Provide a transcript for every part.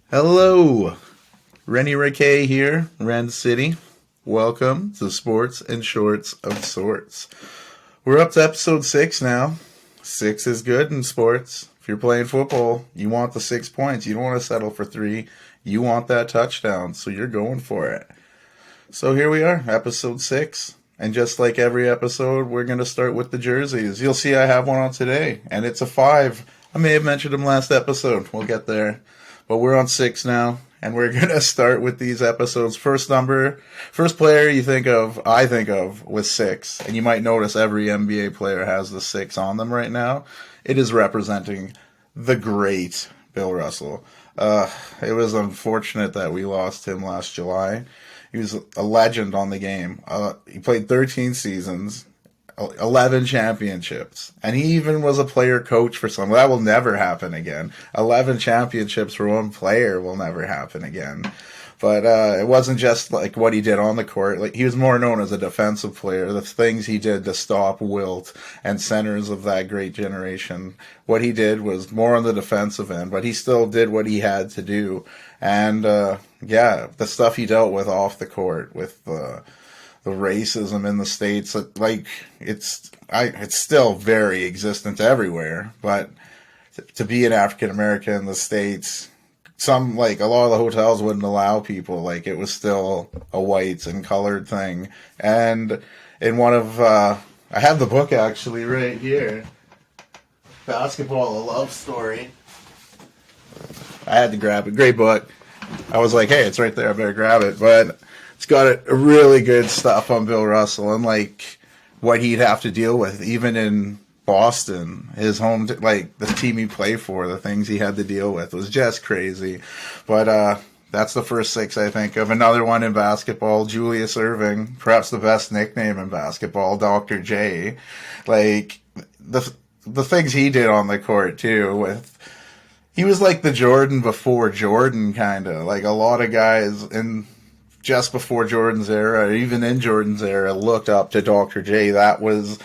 Hello, Rennie Riquet here, Ren City. Welcome to Sports and Shorts of Sorts. We're up to episode 6 now. 6 is good in sports. If you're playing football, you want the 6 points. You don't want to settle for 3. You want that touchdown, so you're going for it. So here we are, episode 6. And just like every episode, we're going to start with the jerseys. You'll see I have one on today, and it's a 5. I may have mentioned them last episode. We'll get there. But we're on 6 now, and we're going to start with these episodes. First player I think of with 6, and you might notice every NBA player has the 6 on them right now. It is representing the great Bill Russell. It was unfortunate that we lost him last July. He was a legend on the game. He played 13 seasons. 11 championships. And he even was a player coach for some. That will never happen again. 11 championships for one player will never happen again. But it wasn't just like what he did on the court. Like, he was more known as a defensive player. The things he did to stop Wilt and centers of that great generation. What he did was more on the defensive end, but he still did what he had to do. And the stuff he dealt with off the court with the racism in the States, it's still very existent everywhere. But to be an African American in the States, a lot of the hotels wouldn't allow people. It was still a whites and colored thing. And in one of, I have the book actually right here, Basketball: A Love Story. I had to grab it. Great book. I was like, hey, it's right there. I better grab it. But it's got a really good stuff on Bill Russell and what he'd have to deal with, even in Boston, his home, the team he played for, the things he had to deal with was just crazy. But that's the first 6 I think of. Another one in basketball, Julius Erving, perhaps the best nickname in basketball, Dr. J. The things he did on the court too. He was like the Jordan before Jordan, kind of. A lot of guys just before Jordan's era, or even in Jordan's era, looked up to Dr. J. That was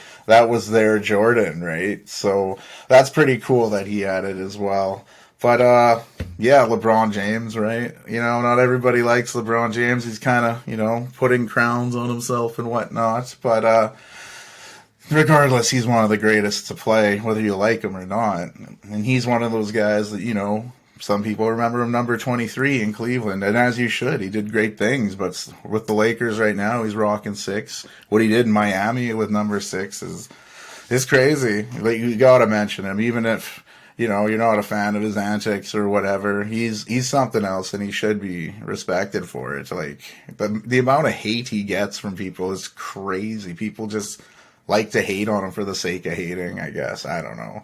their Jordan, right? So that's pretty cool that he had it as well. But LeBron James, right? Not everybody likes LeBron James. He's kind of, putting crowns on himself and whatnot. But regardless, he's one of the greatest to play, whether you like him or not. And he's one of those guys that, some people remember him number 23 in Cleveland, and as you should. He did great things, but with the Lakers right now, he's rocking 6. What he did in Miami with number 6 is crazy. You gotta mention him, even if you're not a fan of his antics or whatever. He's something else, and he should be respected for it. The amount of hate he gets from people is crazy. People just like to hate on him for the sake of hating, I guess. I don't know.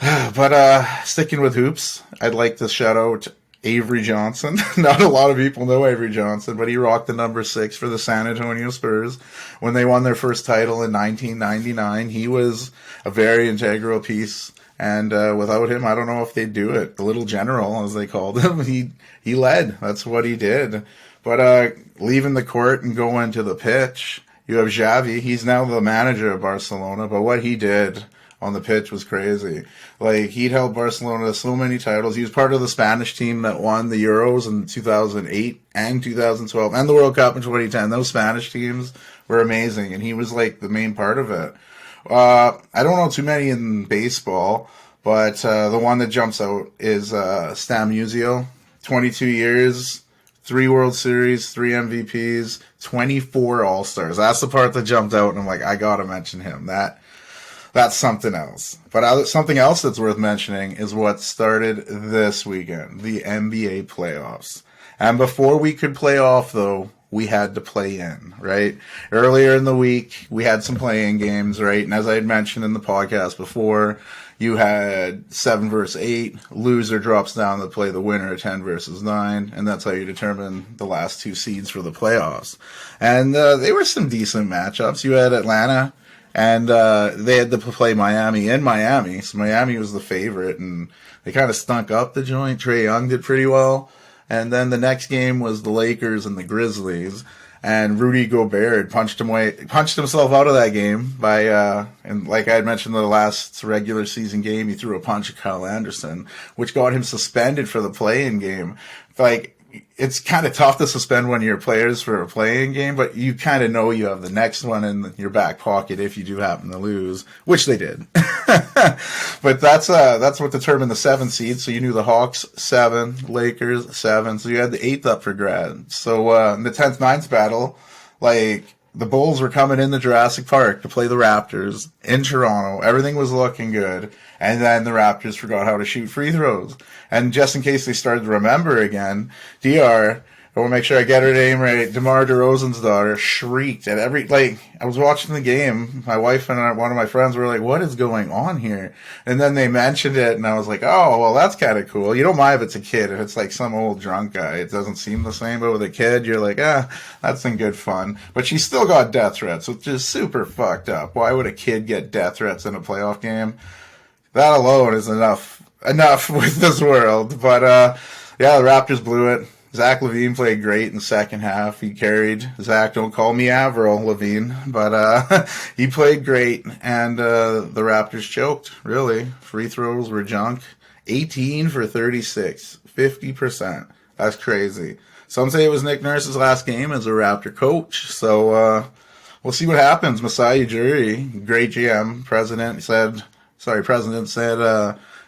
But sticking with hoops, I'd like to shout out Avery Johnson. Not a lot of people know Avery Johnson, but he rocked the number 6 for the San Antonio Spurs when they won their first title in 1999. He was a very integral piece, and without him, I don't know if they'd do it. The little general, as they called him, he led. That's what he did. But leaving the court and going to the pitch, you have Xavi. He's now the manager of Barcelona, but what he did on the pitch was crazy. He'd held Barcelona to so many titles. He was part of the Spanish team that won the Euros in 2008 and 2012 and the World Cup in 2010. Those Spanish teams were amazing, and he was the main part of it. I don't know too many in baseball, but the one that jumps out is Stan Musial. 22 years, 3 World Series, 3 MVPs, 24 All-Stars. That's the part that jumped out, and I'm like, I gotta mention him. That's something else. But something else that's worth mentioning is what started this weekend, the NBA playoffs. And before we could play off, though, we had to play in, right? Earlier in the week, we had some play-in games, right? And as I had mentioned in the podcast before, you had 7 versus 8. Loser drops down to play the winner, 10 versus 9. And that's how you determine the last 2 seeds for the playoffs. And they were some decent matchups. You had Atlanta, and they had to play Miami in Miami. So Miami was the favorite, and they kind of stunk up the joint. Trae Young did pretty well. And then the next game was the Lakers and the Grizzlies. and Rudy Gobert punched himself out of that game by, and like I had mentioned in the last regular season game, he threw a punch at Kyle Anderson, which got him suspended for the play-in game. Like, it's kind of tough to suspend one of your players for a play-in game, but you kind of know you have the next one in your back pocket if you do happen to lose, which they did. But that's what determined the 7th seed. So you knew the Hawks 7, Lakers 7. So you had the 8th up for grabs. So in the 10th-9th battle, like, the Bulls were coming into Jurassic Park to play the Raptors in Toronto. Everything was looking good. And then the Raptors forgot how to shoot free throws. And just in case they started to remember again, I want to make sure I get her name right, DeMar DeRozan's daughter, shrieked at I was watching the game. My wife and one of my friends were like, what is going on here? And then they mentioned it, and I was like, oh, well, that's kind of cool. You don't mind if it's a kid. If it's like some old drunk guy, it doesn't seem the same. But with a kid, you're like, that's in good fun. But she still got death threats, which is super fucked up. Why would a kid get death threats in a playoff game? That alone is enough with this world. But, the Raptors blew it. Zach LaVine played great in the second half. He carried Zach, don't call me Avril Lavigne, but he played great, and the Raptors choked, really. Free throws were junk. 18 for 36, 50%. That's crazy. Some say it was Nick Nurse's last game as a Raptor coach, so we'll see what happens. Masai Ujiri, great GM, president said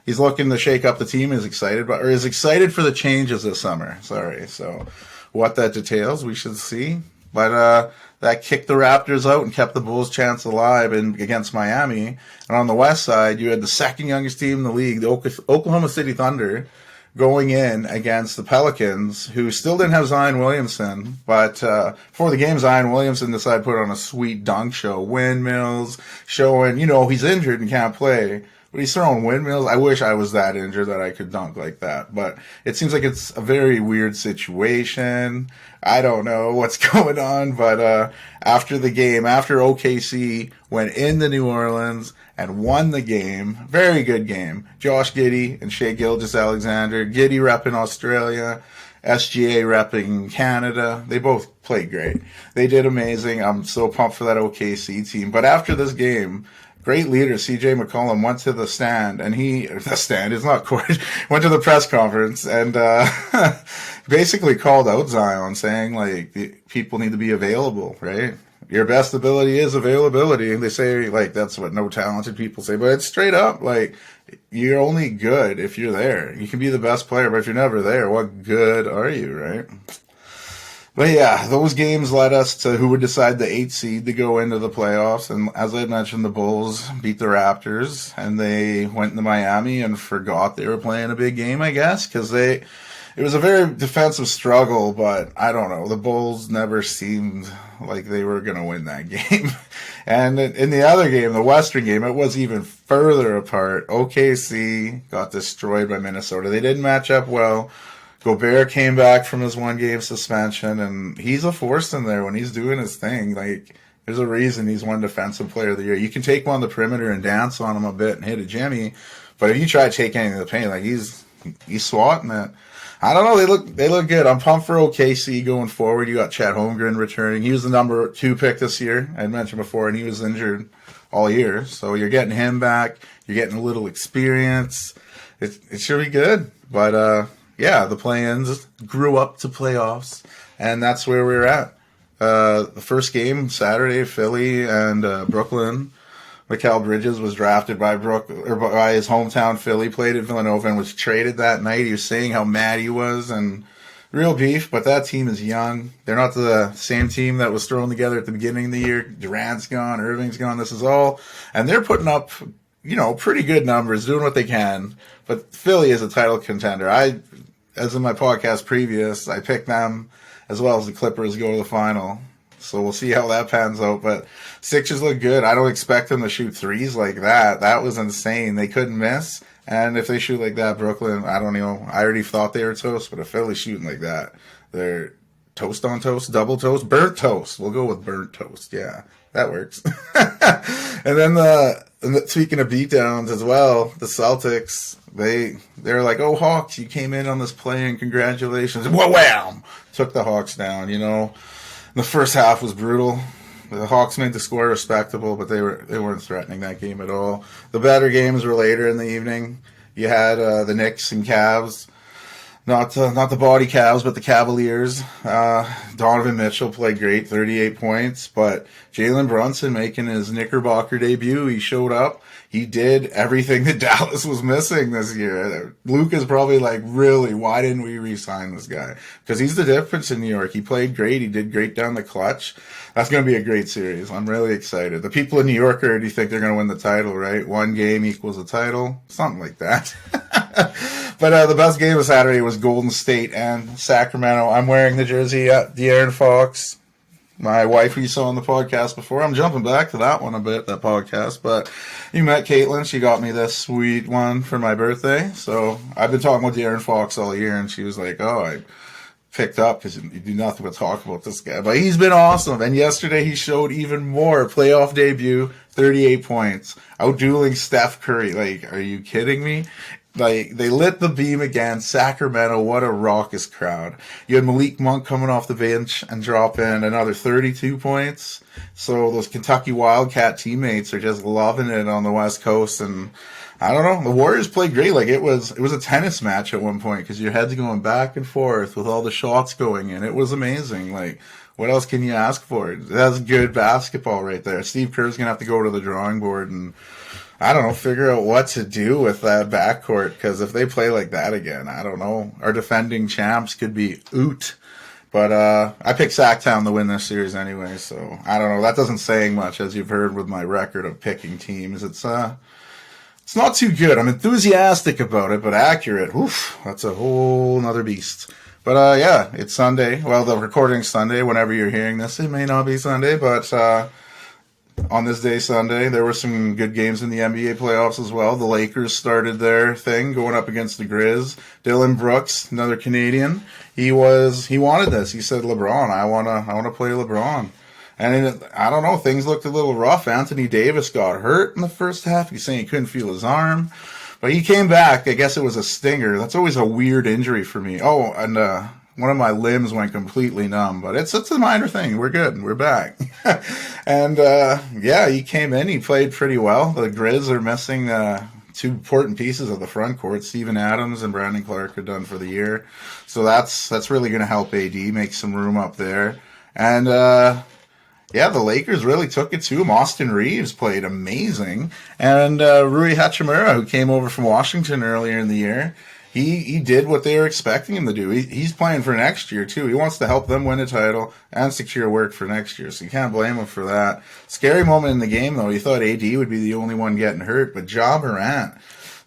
he's looking to shake up the team, is excited for the changes this summer. So what that details, we should see. But that kicked the Raptors out and kept the Bulls' chance alive against Miami. And on the west side, you had the second youngest team in the league, the Oklahoma City Thunder, going in against the Pelicans, who still didn't have Zion Williamson. But before the game, Zion Williamson decided to put on a sweet dunk show. Windmills, showing, he's injured and can't play. But he's throwing windmills. I wish I was that injured that I could dunk like that. But it seems like it's a very weird situation. I don't know what's going on. But after the game, after OKC went into New Orleans and won the game, very good game. Josh Giddey and Shai Gilgeous-Alexander. Giddey repping Australia, SGA repping Canada. They both played great. They did amazing. I'm so pumped for that OKC team. But after this game, great leader, C.J. McCollum, went to the stand, and went to the press conference and basically called out Zion, saying, like, people need to be available, right? Your best ability is availability. And they say, like, that's what no talented people say, but it's straight up, like, you're only good if you're there. You can be the best player, but if you're never there, what good are you, right? But yeah, those games led us to who would decide the 8th seed to go into the playoffs. And as I mentioned, the Bulls beat the Raptors, and they went to Miami and forgot they were playing a big game, I guess, because it was a very defensive struggle, but I don't know. The Bulls never seemed like they were going to win that game. And in the other game, the Western game, it was even further apart. OKC got destroyed by Minnesota. They didn't match up well. Gobert came back from his 1-game suspension, and he's a force in there when he's doing his thing. Like, there's a reason he's one defensive player of the year. You can take him on the perimeter and dance on him a bit and hit a jimmy, but if you try to take anything to the paint, like, he's swatting it. I don't know. They look good. I'm pumped for OKC going forward. You got Chet Holmgren returning. He was the number 2 pick this year, I had mentioned before, and he was injured all year. So you're getting him back. You're getting a little experience. It should be good. But, yeah, the play-ins grew up to playoffs, and that's where we're at. The first game, Saturday, Philly and Brooklyn. Mikal Bridges was drafted by his hometown Philly, played at Villanova, and was traded that night. He was saying how mad he was, and real beef, but that team is young. They're not the same team that was thrown together at the beginning of the year. Durant's gone, Irving's gone, this is all. And they're putting up, pretty good numbers, doing what they can. But Philly is a title contender. As in my podcast previous, I picked them as well as the Clippers go to the final. So we'll see how that pans out. But Sixers look good. I don't expect them to shoot threes like that. That was insane. They couldn't miss. And if they shoot like that, Brooklyn, I don't know. I already thought they were toast, but if Philly's shooting like that, they're toast on toast, double toast, burnt toast. We'll go with burnt toast. Yeah, that works. And then speaking of beatdowns as well, the Celtics, they're like, oh, Hawks, you came in on this play and congratulations. Wham! Took the Hawks down, The first half was brutal. The Hawks made the score respectable, but they weren't threatening that game at all. The better games were later in the evening. You had the Knicks and Cavs. Not the body Cavs, but the Cavaliers. Donovan Mitchell played great, 38 points. But Jalen Brunson making his Knickerbocker debut, he showed up. He did everything that Dallas was missing this year. Luke is probably like, really, why didn't we re-sign this guy? Because he's the difference in New York. He played great. He did great down the clutch. That's going to be a great series. I'm really excited. The people in New York already think they're going to win the title, right? One game equals a title. Something like that. But the best game of Saturday was Golden State and Sacramento. I'm wearing the jersey at De'Aaron Fox. My wife, who you saw on the podcast before. I'm jumping back to that one a bit, that podcast. But you met Caitlin. She got me this sweet one for my birthday. So I've been talking with De'Aaron Fox all year, and she was like, oh, I picked up because you do nothing but talk about this guy. But he's been awesome. And yesterday he showed even more. Playoff debut, 38 points. Outdueling Steph Curry. Like, are you kidding me? Like, they lit the beam again. Sacramento, what a raucous crowd. You had Malik Monk coming off the bench and drop in another 32 points. So those Kentucky Wildcat teammates are just loving it on the West Coast. And I don't know, the Warriors played great. Like, it was a tennis match at one point because your head's going back and forth with all the shots going in. It was amazing. Like, what else can you ask for? That's good basketball right there. Steve Kerr's going to have to go to the drawing board and, I don't know, figure out what to do with that backcourt, because if they play like that again, I don't know. Our defending champs could be oot. But I picked Sacktown to win this series anyway, so I don't know. That doesn't say much, as you've heard with my record of picking teams. It's not too good. I'm enthusiastic about it, but accurate, oof, that's a whole nother beast. But yeah, it's Sunday. Well, the recording's Sunday. Whenever you're hearing this, it may not be Sunday, but on this day, Sunday, there were some good games in the NBA playoffs as well. The Lakers started their thing going up against the Grizz. Dylan Brooks, another Canadian, he wanted this. He said, LeBron, I want to play LeBron. And I don't know, things looked a little rough. Anthony Davis got hurt in the first half. He's saying he couldn't feel his arm. But he came back. I guess it was a stinger. That's always a weird injury for me. Oh, and one of my limbs went completely numb, but it's a minor thing. We're good. We're back. And yeah, he came in. He played pretty well. The Grizz are missing two important pieces of the front court. Steven Adams and Brandon Clark are done for the year. So that's really going to help AD make some room up there. And yeah, the Lakers really took it to him. Austin Reeves played amazing. And Rui Hachimura, who came over from Washington earlier in the year, he did what they were expecting him to do. He's playing for next year, too. He wants to help them win a title and secure work for next year, so you can't blame him for that. Scary moment in the game, though. You thought AD would be the only one getting hurt, but Ja Morant,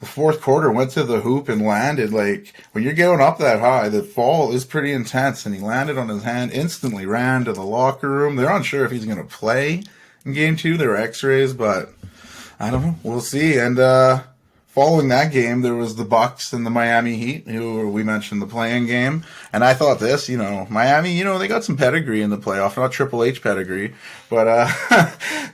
the fourth quarter, went to the hoop and landed. Like, when you're going up that high, the fall is pretty intense, and he landed on his hand, instantly ran to the locker room. They're unsure if he's going to play in Game 2. There were x-rays, but I don't know. We'll see. And following that game, there was the Bucks and the Miami Heat, who we mentioned the play-in game. And I thought this, Miami, they got some pedigree in the playoff, not Triple H pedigree, but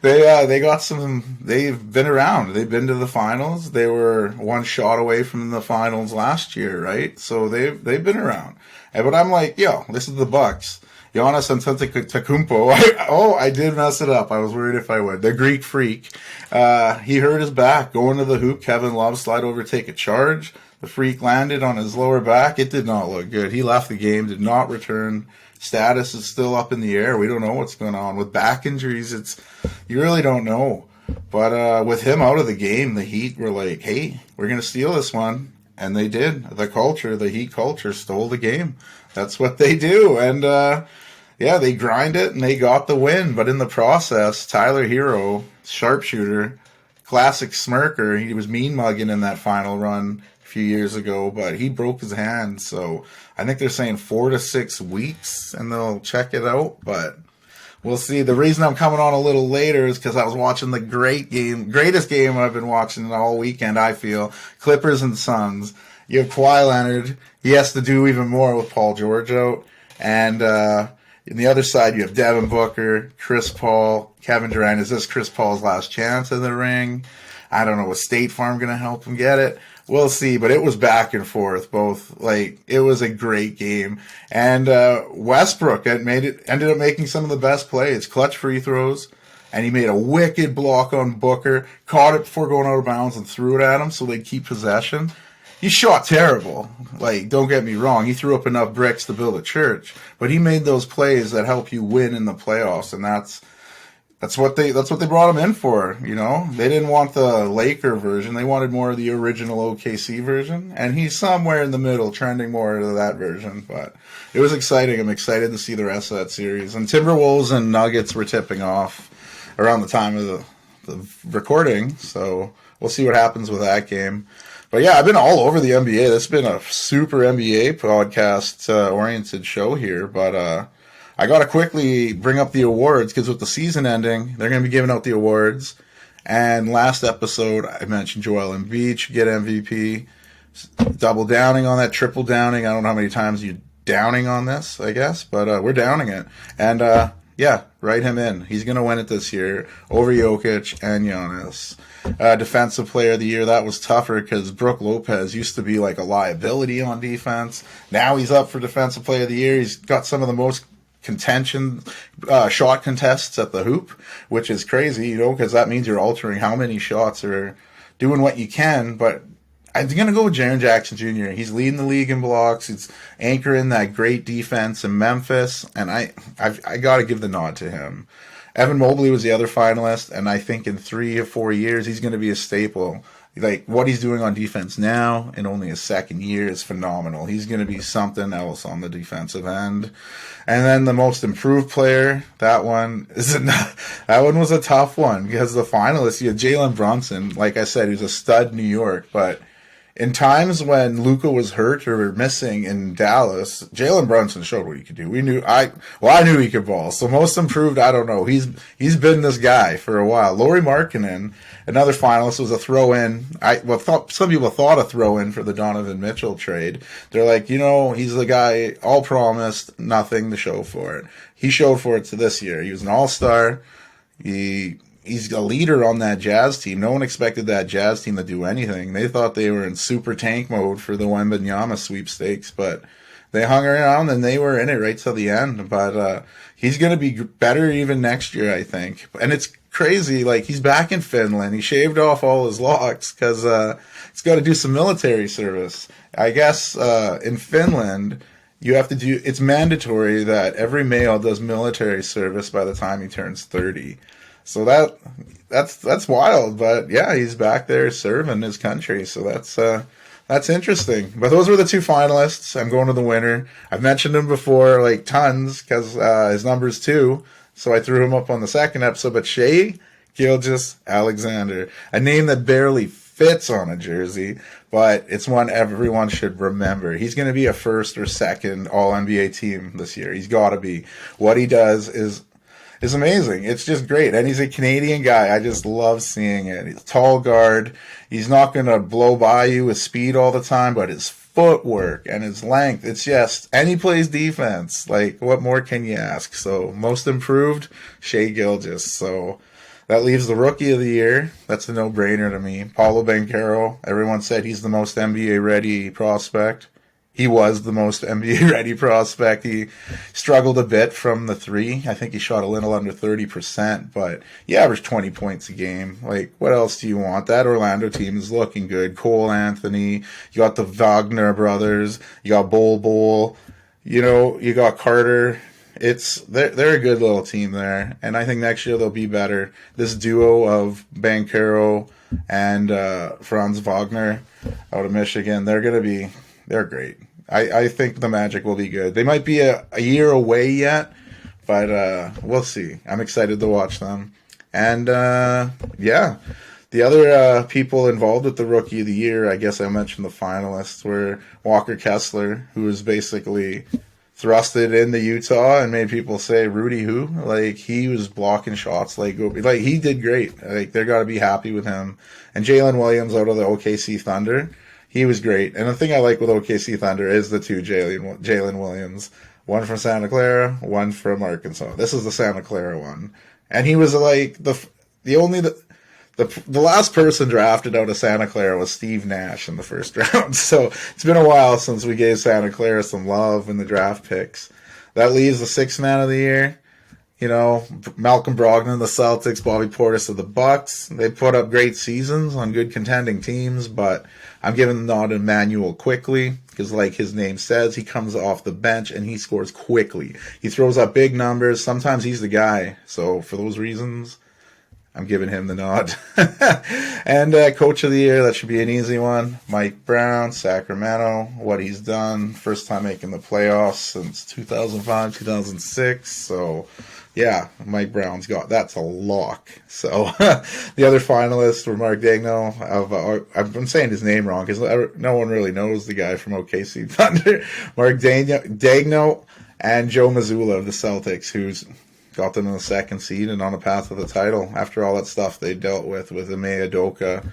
they got some. They've been around. They've been to the finals. They were one shot away from the finals last year, right? So they've been around. But I'm like, this is the Bucks. Giannis Antetokounmpo. I did mess it up. I was worried if I would. The Greek Freak. He hurt his back going to the hoop. Kevin Love slide over, take a charge. The Freak landed on his lower back. It did not look good. He left the game, did not return. Status is still up in the air. We don't know what's going on. With back injuries, you really don't know. But with him out of the game, the Heat were like, hey, we're going to steal this one. And they did. The Heat culture stole the game. That's what they do. And they grind it and they got the win. But in the process, Tyler Hero, sharpshooter, classic smirker, he was mean mugging in that final run a few years ago, but he broke his hand. So I think they're saying 4 to 6 weeks and they'll check it out. But we'll see. The reason I'm coming on a little later is because I was watching the greatest game I've been watching all weekend, I feel. Clippers and Suns. You have Kawhi Leonard. He has to do even more with Paul George out. And on the other side, you have Devin Booker, Chris Paul, Kevin Durant. Is this Chris Paul's last chance in the ring? I don't know. Is State Farm going to help him get it? We'll see, but it was back and forth. Both it was a great game, and Westbrook ended up making some of the best plays, clutch free throws, and he made a wicked block on Booker, caught it before going out of bounds, and threw it at him so they'd keep possession. He shot terrible. Don't get me wrong, he threw up enough bricks to build a church, but he made those plays that help you win in the playoffs, and that's what they brought him in for, They didn't want the Laker version. They wanted more of the original OKC version. And he's somewhere in the middle, trending more to that version. But it was exciting. I'm excited to see the rest of that series. And Timberwolves and Nuggets were tipping off around the time of the recording. So we'll see what happens with that game. But yeah, I've been all over the NBA. This has been a super NBA podcast oriented show here. But I got to quickly bring up the awards because with the season ending, they're going to be giving out the awards. And last episode, I mentioned Joel Embiid should get MVP. Double downing on that, triple downing. I don't know how many times you're downing on this, I guess, but we're downing it. And yeah, write him in. He's going to win it this year over Jokic and Giannis. Defensive player of the year, that was tougher because Brook Lopez used to be like a liability on defense. Now he's up for defensive player of the year. He's got some of the most contention shot contests at the hoop, which is crazy, because that means you're altering how many shots or doing what you can. But I'm going to go with Jaren Jackson Jr. He's leading the league in blocks. He's anchoring that great defense in Memphis, and I got to give the nod to him. Evan Mobley was the other finalist, and I think in 3 or 4 years he's going to be a staple. What he's doing on defense now in only his second year is phenomenal. He's going to be something else on the defensive end. And then the most improved player, that one was a tough one because the finalists, you had Jalen Brunson. Like I said, he was a stud in New York, but in times when Luka was hurt or missing in Dallas, Jalen Brunson showed what he could do. I knew he could ball. So most improved, I don't know. He's been this guy for a while. Lauri Markkanen, another finalist, was a throw-in. Some people thought a throw-in for the Donovan Mitchell trade. They're like, he's the guy all promised, nothing to show for it. He showed for it to this year. He was an all-star. He's a leader on that Jazz team. No one expected that Jazz team to do anything. They thought they were in super tank mode for the Wembanyama sweepstakes, but they hung around and they were in it right till the end. But he's going to be better even next year, I think. And it's crazy. He's back in Finland. He shaved off all his locks because he's got to do some military service. I guess in Finland, you have to do. It's mandatory that every male does military service by the time he turns 30. So that's wild, but yeah, he's back there serving his country. So that's interesting. But those were the 2 finalists. I'm going to the winner. I've mentioned him before, tons, because his number's 2. So I threw him up on the second episode. But Shai Gilgeous-Alexander, a name that barely fits on a jersey, but it's one everyone should remember. He's going to be a first or second All-NBA team this year. He's got to be. What he does is amazing. It's just great. And he's a Canadian guy. I just love seeing it. He's a tall guard. He's not going to blow by you with speed all the time, but his footwork and his length, and he plays defense. What more can you ask? So, most improved, Shai Gilgeous. So, that leaves the rookie of the year. That's a no-brainer to me. Paolo Banchero. Everyone said he's the most NBA-ready prospect. He was the most NBA-ready prospect. He struggled a bit from the 3. I think he shot a little under 30%, but he averaged 20 points a game. What else do you want? That Orlando team is looking good. Cole Anthony. You got the Wagner brothers. You got Bol. You got Carter. They're a good little team there, and I think next year they'll be better. This duo of Banchero and Franz Wagner out of Michigan, they're great. I think the Magic will be good. They might be a year away yet, but we'll see. I'm excited to watch them. And, yeah, the other people involved with the Rookie of the Year, I guess I mentioned the finalists, were Walker Kessler, who was basically thrusted into Utah and made people say, Rudy who? He was blocking shots he did great. They're got to be happy with him. And Jalen Williams out of the OKC Thunder, he was great. And the thing I like with OKC Thunder is the 2 Jalen Williams. One from Santa Clara, one from Arkansas. This is the Santa Clara one. And he was the the last person drafted out of Santa Clara was Steve Nash in the first round. So it's been a while since we gave Santa Clara some love in the draft picks. That leaves the sixth man of the year. You know, Malcolm Brogdon, the Celtics, Bobby Portis of the Bucks. They put up great seasons on good contending teams, but I'm giving the nod to Emmanuel Quickly because, like his name says, he comes off the bench and he scores quickly. He throws up big numbers. Sometimes he's the guy. So for those reasons, I'm giving him the nod. And Coach of the Year, that should be an easy one. Mike Brown, Sacramento, what he's done. First time making the playoffs since 2005, 2006. So, yeah, Mike Brown's that's a lock. So, the other finalists were Mark Daigneault. I'm saying his name wrong because no one really knows the guy from OKC Thunder. Mark Daigneault and Joe Mazzulla of the Celtics, who's got them in the second seed and on a path to the title after all that stuff they dealt with Ime Udoka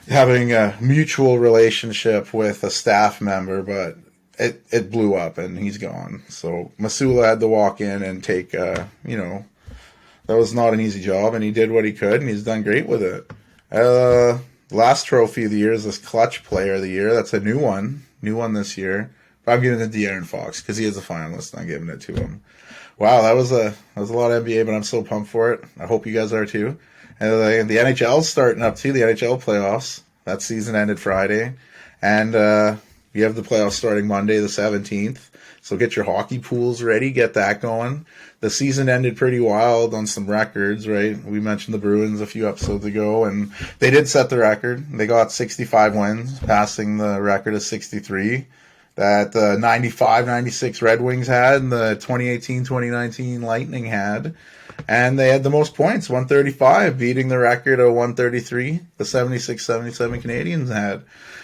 having a mutual relationship with a staff member, but it blew up and he's gone. So Mazzulla had to walk in and take, that was not an easy job, and he did what he could, and he's done great with it. Last trophy of the year is this Clutch Player of the Year. That's a new one this year. But I'm giving it to De'Aaron Fox because he is a finalist, and I'm giving it to him. Wow, that was a lot of NBA, but I'm so pumped for it. I hope you guys are too. And the NHL's starting up too, the NHL playoffs. That season ended Friday. And you have the playoffs starting Monday the 17th. So get your hockey pools ready, get that going. The season ended pretty wild on some records, right? We mentioned the Bruins a few episodes ago, and they did set the record. They got 65 wins, passing the record of 63. That the 95-96 Red Wings had and the 2018-2019 Lightning had. And they had the most points, 135, beating the record of 133 the 76-77 Canadians had.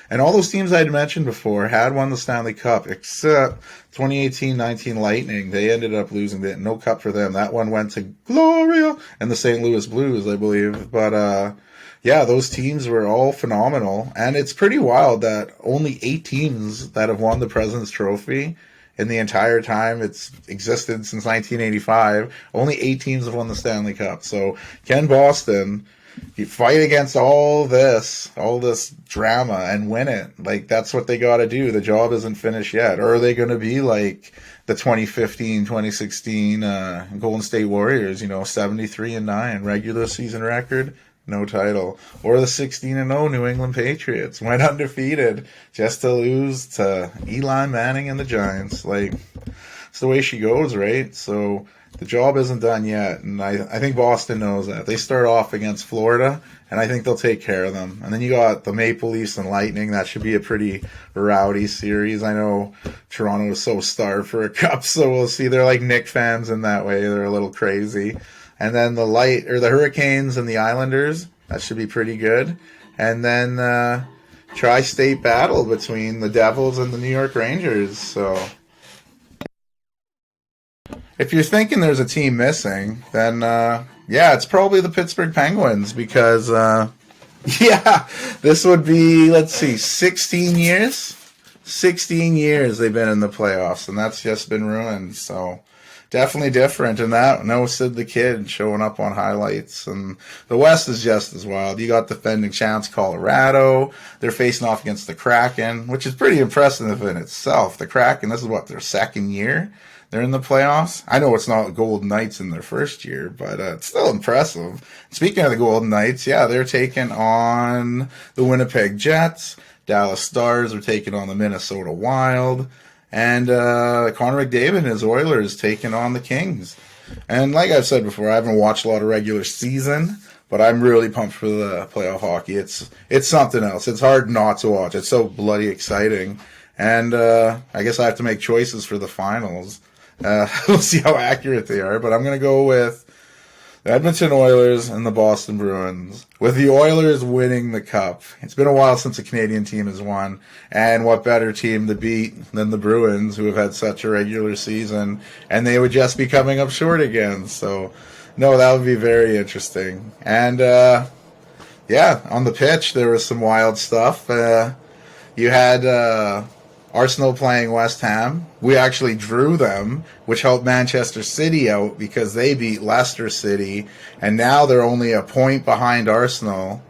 And all those teams I had mentioned before had won the Stanley Cup, except 2018-19 Lightning. They ended up losing it. No cup for them. That one went to Gloria and the St. Louis Blues, I believe. But, yeah, those teams were all phenomenal. And it's pretty wild that only 8 teams that have won the President's Trophy in the entire time it's existed since 1985, only 8 teams have won the Stanley Cup. So can Boston fight against all this drama and win it? Like, that's what they got to do. The job isn't finished yet. Or are they going to be like the 2015-2016 Golden State Warriors, 73-9 regular season record? No title. Or the 16-0 New England Patriots went undefeated just to lose to Eli Manning and the Giants. Like, it's the way she goes, right? So the job isn't done yet, and I think Boston knows that. They start off against Florida, and I think they'll take care of them. And then you got the Maple Leafs and Lightning. That should be a pretty rowdy series. I know Toronto is so starved for a cup, so we'll see. They're like Knicks fans in that way. They're a little crazy. And then the Hurricanes and the Islanders, that should be pretty good. And then tri-state battle between the Devils and the New York Rangers. So if you're thinking there's a team missing, then yeah, it's probably the Pittsburgh Penguins because yeah, this would be, 16 years? 16 years they've been in the playoffs, and that's just been ruined. So definitely different. And that, no Sid the Kid showing up on highlights. And the West is just as wild. You got defending champs Colorado. They're facing off against the Kraken, which is pretty impressive in itself. The Kraken, this is their second year they're in the playoffs. I know it's not Golden Knights in their first year, but it's still impressive. Speaking of the Golden Knights, yeah, they're taking on the Winnipeg Jets. Dallas Stars are taking on the Minnesota Wild. And Connor McDavid and his Oilers taking on the Kings. And like I've said before, I haven't watched a lot of regular season, but I'm really pumped for the playoff hockey. It's something else. It's hard not to watch. It's so bloody exciting. And I guess I have to make choices for the finals. We'll see how accurate they are, but I'm going to go with the Edmonton Oilers and the Boston Bruins, with the Oilers winning the Cup. It's been a while since a Canadian team has won, and what better team to beat than the Bruins, who have had such a regular season, and they would just be coming up short again. So, no, that would be very interesting. And, yeah, on the pitch, there was some wild stuff. You had Arsenal playing West Ham. We actually drew them, which helped Manchester City out because they beat Leicester City, and now they're only a point behind Arsenal.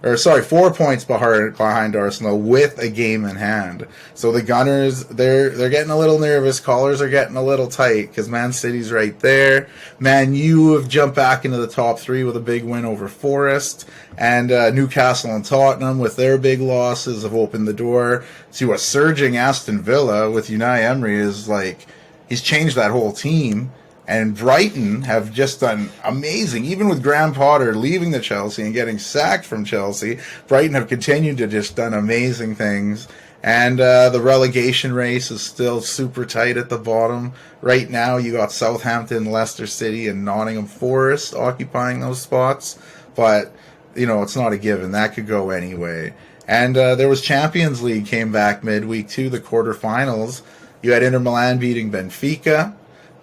Or sorry, 4 points behind Arsenal with a game in hand. So the Gunners, they're getting a little nervous. Collars are getting a little tight because Man City's right there. Man U have jumped back into the top three with a big win over Forest, and Newcastle and Tottenham with their big losses have opened the door to a surging Aston Villa with Unai Emery is like he's changed that whole team. And Brighton have just done amazing. Even with Graham Potter leaving the Chelsea and getting sacked from Chelsea, Brighton have continued to just done amazing things. And the relegation race is still super tight at the bottom. Right now, you got Southampton, Leicester City, and Nottingham Forest occupying those spots. But, it's not a given. That could go anyway. And there was Champions League came back midweek too, the quarterfinals. You had Inter Milan beating Benfica.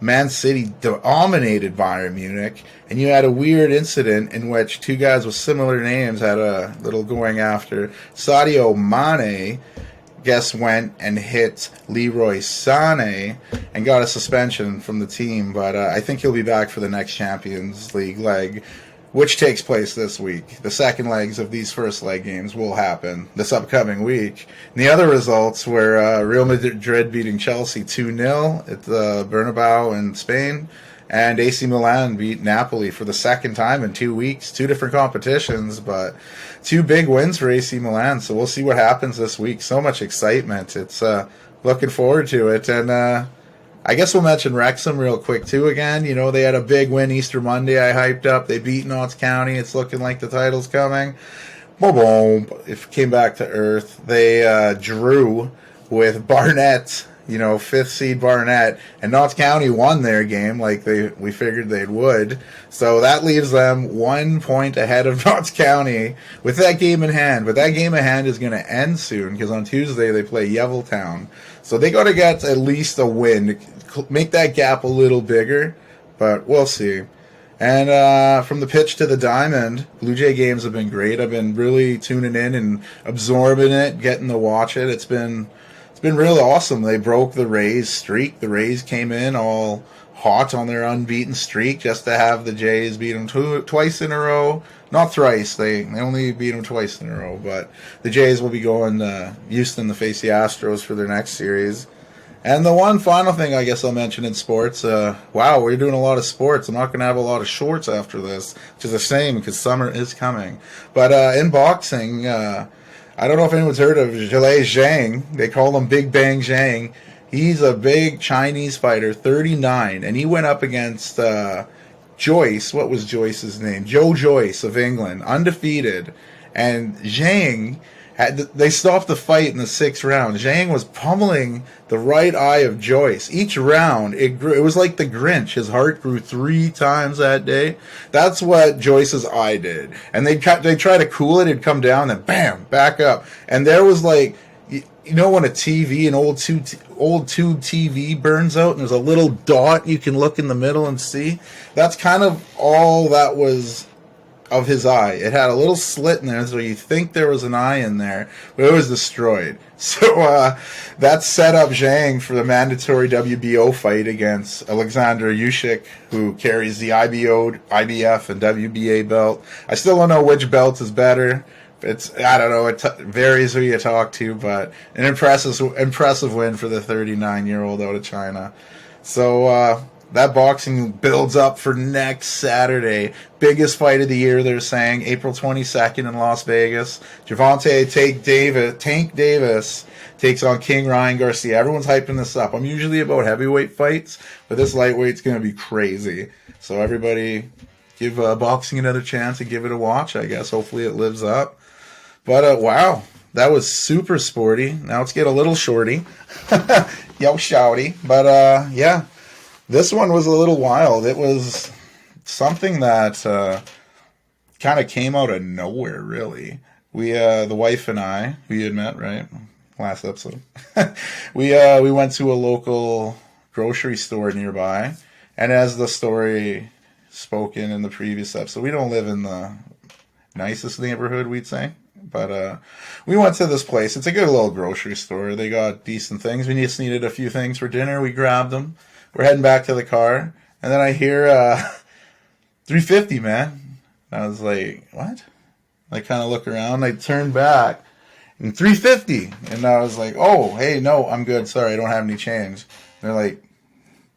Man City dominated Bayern Munich, and you had a weird incident in which two guys with similar names had a little going after. Sadio Mane, went and hit Leroy Sané and got a suspension from the team, but I think he'll be back for the next Champions League leg, which takes place this week. The second legs of these first leg games will happen this upcoming week. And the other results were Real Madrid beating Chelsea 2-0 at the Bernabeu in Spain, and AC Milan beat Napoli for the second time in 2 weeks. Two different competitions, but two big wins for AC Milan. So we'll see what happens this week. So much excitement. It's looking forward to it. And I guess we'll mention Wrexham real quick, too, again. They had a big win Easter Monday I hyped up. They beat Notts County. It's looking like the title's coming. Boom. It came back to earth. They drew with Barnet, fifth seed Barnet. And Notts County won their game like we figured they would. So that leaves them 1 point ahead of Notts County with that game in hand. But that game in hand is going to end soon because on Tuesday they play Yevilletown. So they got to get at least a win to make that gap a little bigger, but we'll see. And from the pitch to the diamond, Blue Jay games have been great. I've been really tuning in and absorbing it, getting to watch it. It's been really awesome. They broke the Rays streak. The Rays came in all hot on their unbeaten streak just to have the Jays beat them twice in a row. Not thrice. They only beat them twice in a row. But the Jays will be going to Houston to face the Astros for their next series. And the one final thing I guess I'll mention in sports, wow, we're doing a lot of sports. I'm not going to have a lot of shorts after this, which is a shame because summer is coming. But in boxing, I don't know if anyone's heard of Zhilei Zhang. They call him Big Bang Zhang. He's a big Chinese fighter, 39, and he went up against Joyce. What was Joyce's name? Joe Joyce of England, undefeated. And Zhang, they stopped the fight in the 6th round. Zhang was pummeling the right eye of Joyce. Each round, it grew. It was like the Grinch. His heart grew 3 times that day. That's what Joyce's eye did. And they'd try to cool it. It'd come down, then bam, back up. And there was like, when a TV, an old tube TV burns out and there's a little dot you can look in the middle and see? That's kind of all that was of his eye. It had a little slit in there, so you think there was an eye in there, but it was destroyed. So that set up Zhang for the mandatory WBO fight against Alexander Usyk, who carries the IBO, IBF, and WBA belt. I still don't know which belt is better. I don't know. It varies who you talk to, but an impressive win for the 39-year-old out of China. So that boxing builds up for next Saturday. Biggest fight of the year, they're saying, April 22nd in Las Vegas. Gervonta Tank Davis takes on King Ryan Garcia. Everyone's hyping this up. I'm usually about heavyweight fights, but this lightweight's going to be crazy. So everybody give boxing another chance and give it a watch, I guess. Hopefully it lives up. But, wow, that was super sporty. Now let's get a little shorty. Yo, shouty. But, yeah, this one was a little wild. It was something that kind of came out of nowhere, really. We, the wife and I, we had met, right? Last episode. we went to a local grocery store nearby. And as the story spoken in the previous episode, we don't live in the nicest neighborhood, we'd say. But we went to this place. It's a good little grocery store. They got decent things. We just needed a few things for dinner. We grabbed them. We're heading back to the car, and then I hear 350, man. I was like, what? I kind of look around. I turn back, and 350. And I was like, oh, hey, no, I'm good. Sorry, I don't have any change. They're like,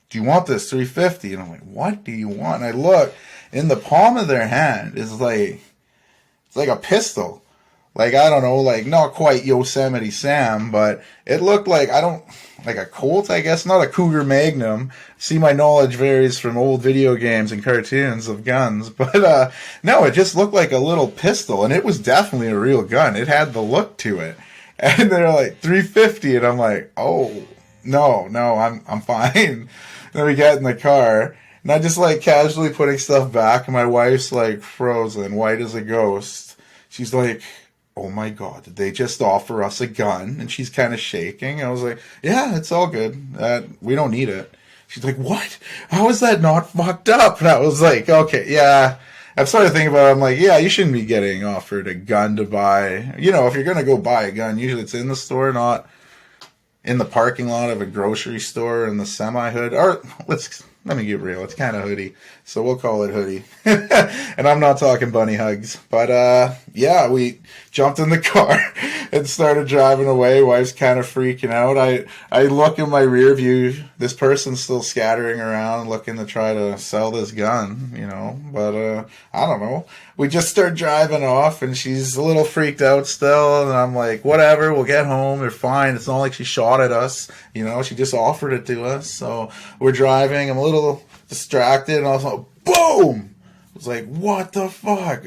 do you want this 350? And I'm like, what do you want? And I look, in the palm of their hand is like, it's like a pistol. Like, I don't know, like, not quite Yosemite Sam, but it looked like, like a Colt, I guess, not a Cougar Magnum. See, my knowledge varies from old video games and cartoons of guns, but, no, it just looked like a little pistol, and it was definitely a real gun. It had the look to it. And they're like, 350, and I'm like, oh, no, I'm fine. Then we get in the car, and I just, like, casually putting stuff back, and my wife's, like, frozen, white as a ghost. She's like, oh my God, did they just offer us a gun? And she's kind of shaking. I was like, yeah, it's all good. We don't need it. She's like, what? How is that not fucked up? And I was like, okay, yeah. I've started thinking about it. I'm like, yeah, you shouldn't be getting offered a gun to buy. You know, if you're going to go buy a gun, usually it's in the store, not in the parking lot of a grocery store in the semi-hood. Or let me get real. It's kind of hoodie, so we'll call it hoodie. And I'm not talking bunny hugs. But, yeah, we jumped in the car and started driving away. Wife's kind of freaking out. I look in my rear view. This person's still scattering around looking to try to sell this gun, you know. But, I don't know. We just start driving off, and she's a little freaked out still. And I'm like, whatever, we'll get home. They're fine. It's not like she shot at us. You know, she just offered it to us. So we're driving. I'm a little distracted, and all of a sudden, boom! I was like, what the fuck?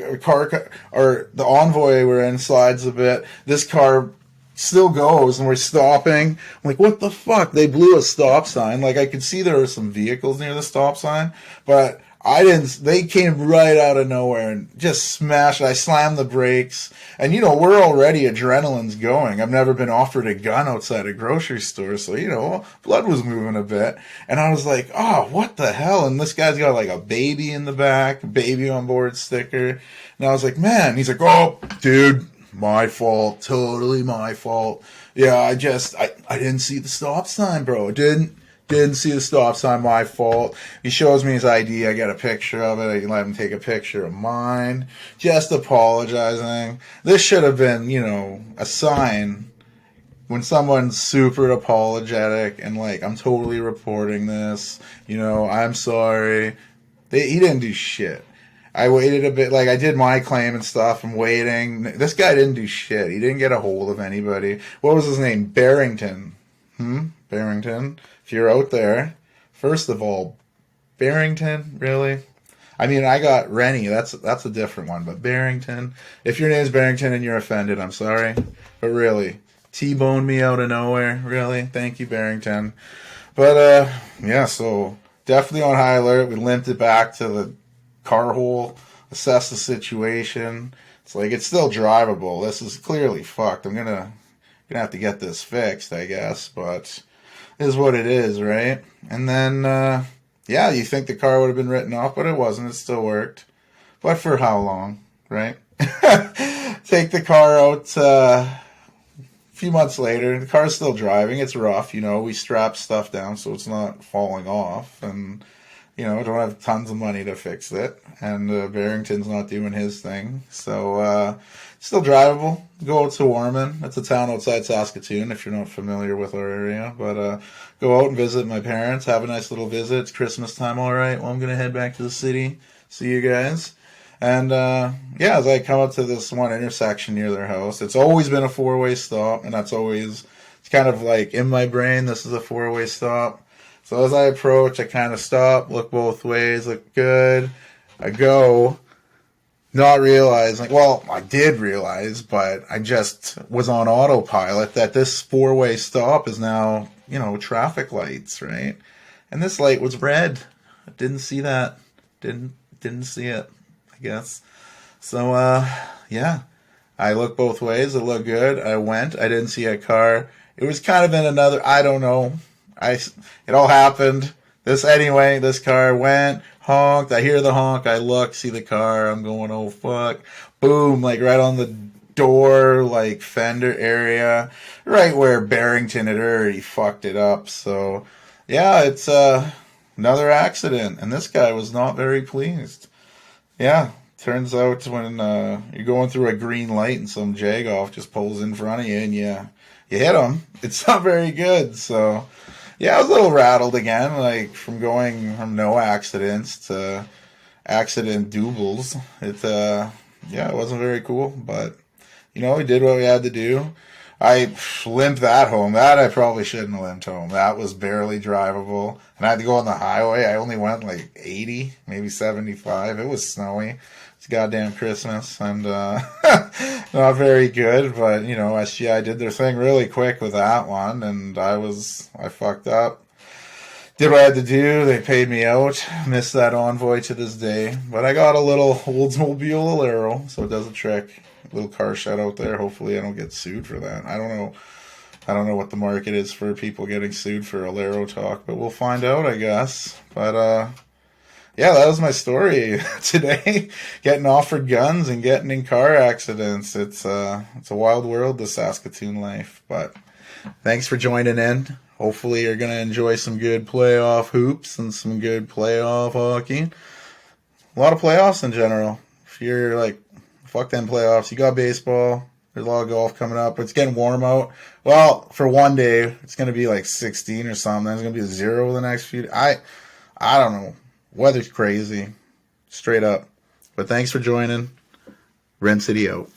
Or the Envoy we're in slides a bit. This car still goes, and we're stopping. I'm like, what the fuck? They blew a stop sign. Like, I could see there were some vehicles near the stop sign, but they came right out of nowhere and just smashed it. I slammed the brakes. And, you know, we're already, adrenaline's going. I've never been offered a gun outside a grocery store. So, you know, blood was moving a bit. And I was like, oh, what the hell? And this guy's got like a baby in the back, baby on board sticker. And I was like, man, he's like, oh, dude, my fault. Totally my fault. Yeah, I didn't see the stop sign, bro. Didn't see the stop sign, my fault. He shows me his ID. I get a picture of it. I can let him take a picture of mine. Just apologizing. This should have been, you know, a sign when someone's super apologetic and like, I'm totally reporting this. You know, I'm sorry. He didn't do shit. I waited a bit, like I did my claim and stuff. I'm waiting. This guy didn't do shit. He didn't get a hold of anybody. What was his name? Barrington. Barrington. If you're out there, first of all, Barrington, really? I mean, I got Rennie. That's a different one, but Barrington. If your name's Barrington and you're offended, I'm sorry, but really, T-boned me out of nowhere. Really, thank you, Barrington. But yeah, so definitely on high alert. We limped it back to the car hole, assessed the situation. It's like it's still drivable. This is clearly fucked. I'm gonna have to get this fixed, I guess, but is what it is, right? And then, yeah, you think the car would have been written off, but it wasn't. It still worked. But for how long, right? Take the car out a few months later. The car's still driving. It's rough, you know. We strap stuff down so it's not falling off. And, you know, don't have tons of money to fix it. And Barrington's not doing his thing. So, still drivable. Go out to Warman. That's a town outside Saskatoon if you're not familiar with our area. But go out and visit my parents. Have a nice little visit. It's Christmas time, all right. Well, I'm going to head back to the city. See you guys. And, yeah, as I come up to this one intersection near their house, it's always been a four-way stop. And that's always, it's kind of like in my brain, this is a four-way stop. So as I approach, I kind of stop, look both ways, look good. I go. Not realizing, well, I did realize, but I just was on autopilot that this four-way stop is now, you know, traffic lights, right? And this light was red. I didn't see that. Didn't see it, I guess. So, yeah. I looked both ways. It looked good. I went. I didn't see a car. It was kind of in another, I don't know. It all happened. This car went, honked. I hear the honk. I look, see the car. I'm going, oh, fuck. Boom, like right on the door, like, fender area, right where Barrington had already fucked it up. So, yeah, it's another accident, and this guy was not very pleased. Yeah, turns out when you're going through a green light and some jagoff just pulls in front of you and you hit him, it's not very good. So, yeah, I was a little rattled again, like from going from no accidents to accident doubles. Yeah, it wasn't very cool, but we did what we had to do. I limped that home. That I probably shouldn't have limped home. That was barely drivable. And I had to go on the highway. I only went like 80, maybe 75. It was snowy. It's goddamn Christmas. And not very good. But, SGI did their thing really quick with that one. And I fucked up. Did what I had to do. They paid me out. Missed that envoy to this day. But I got a little Oldsmobile Alero, so it does a trick. Little car shout out there. Hopefully I don't get sued for that. I don't know. I don't know what the market is for people getting sued for Alero talk, but we'll find out, I guess. But yeah, that was my story today. Getting offered guns and getting in car accidents. It's a wild world, the Saskatoon life. But thanks for joining in. Hopefully you're gonna enjoy some good playoff hoops and some good playoff hockey. A lot of playoffs in general. If you're like, fuck them playoffs. You got baseball. There's a lot of golf coming up. It's getting warm out. Well, for one day, it's going to be like 16 or something. It's going to be 0 the next few days. I don't know. Weather's crazy. Straight up. But thanks for joining. Ren City out.